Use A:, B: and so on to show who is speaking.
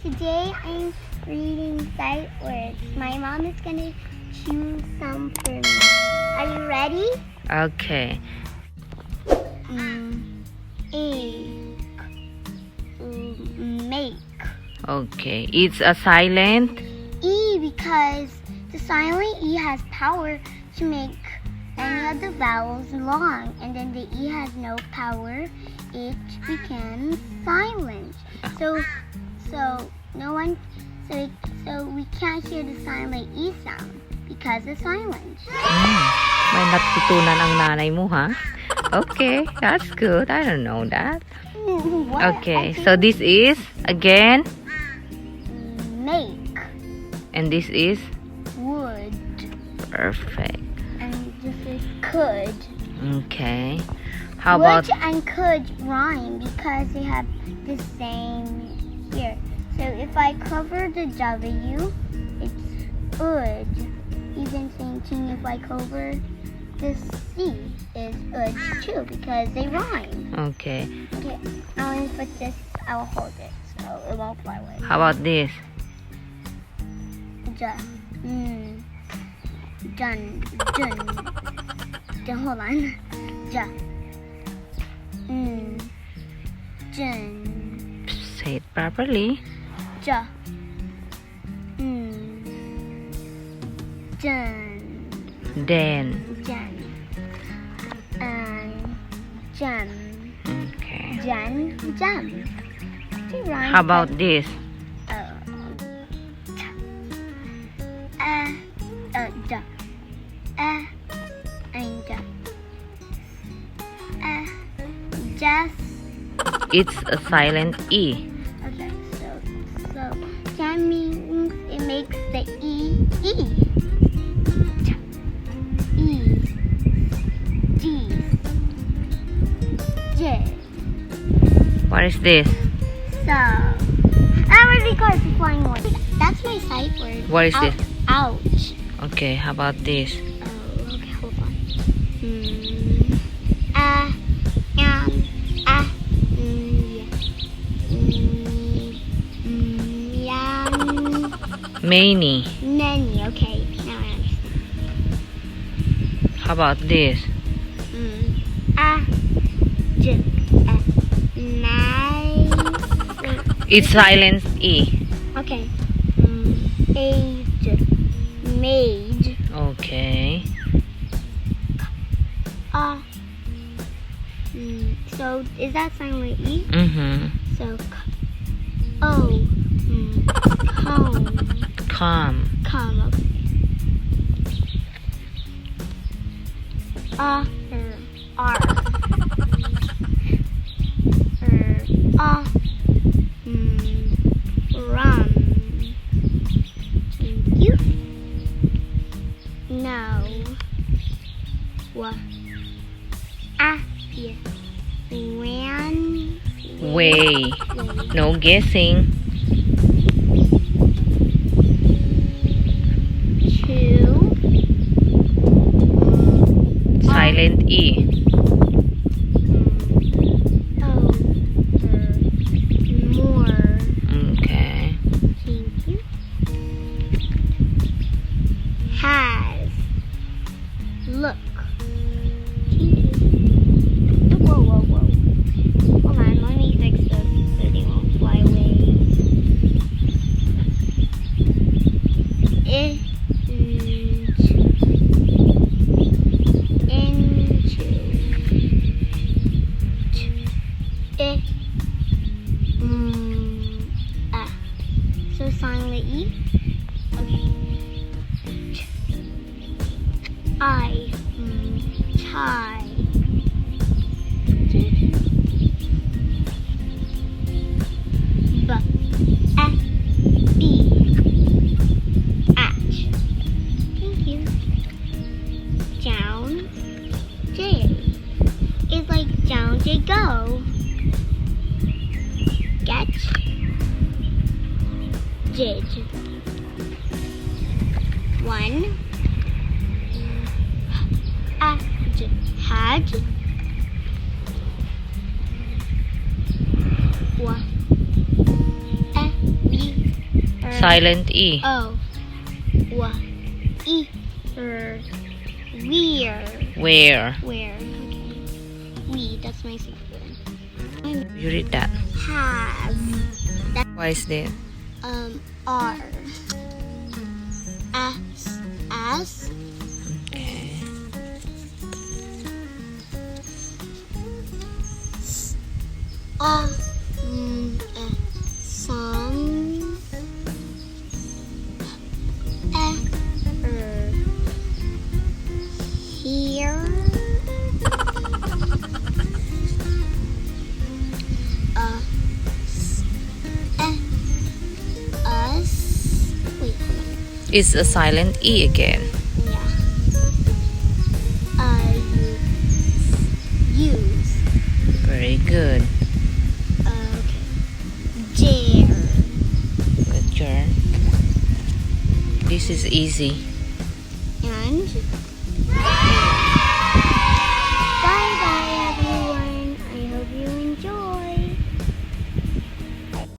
A: Today I'm reading sight words. My mom is gonna choose some for me. Are you ready?
B: Okay.
A: Make.
B: Okay. It's a silent.
A: E, because the silent E has power to make any of the vowels long, and then the E has no power. It becomes silent. So no one. So we can't hear the silent E sound because it's silent.
B: May natutunan ang nanay mo, ha? Okay, that's good. I don't know that.
A: What?
B: Okay, so this is, again,
A: Make.
B: and this is
A: Would.
B: perfect.
A: And this is could.
B: Okay. How about,
A: Would and could rhyme because they have the same here. So if I cover the W, it's would. Even same thing if I cover the C is would too because they rhyme.
B: okay.
A: Okay, now let me put this, I'll hold it so it won't fly away.
B: How about this?
A: Dun. Hold on.
B: Say it properly. Then. Okay.
A: Jam.
B: How about this?
A: Just.
B: It's a silent E.
A: Okay, so that means it makes the E. E. G. J.
B: What is this?
A: So, that would be called the flying one. That's my sight word.
B: What is this?
A: Ouch.
B: Okay, how about this?
A: Oh, okay, hold on.
B: Many.
A: Many. Okay, now I understand.
B: How about this? It's silent E.
A: Okay. Age. Made.
B: Okay.
A: So is that silent E? So
B: Come.
A: Okay. R. Rum. Thank you. No. What? Yes. Ran.
B: Way. No guessing.
A: Two.
B: Silent E.
A: More.
B: Okay.
A: Thank you. Has. Look. Whoa. Hold on, let me fix this so they won't fly away. So silent E. Okay. I. Chai. Atch. Thank you. Down. J. It's like down J go. Getch. Did. One. Had. What?
B: silent E.
A: Oh. E. Where.
B: Where?
A: Where. Okay. We. That's my secret.
B: You read that.
A: Have.
B: Why is that?
A: R. As.
B: Okay.
A: Some. Here. Us. Wait, hold on.
B: It's a silent E again.
A: Yeah. Use.
B: Very good.
A: Okay. Dare.
B: Good turn. This is easy.
A: And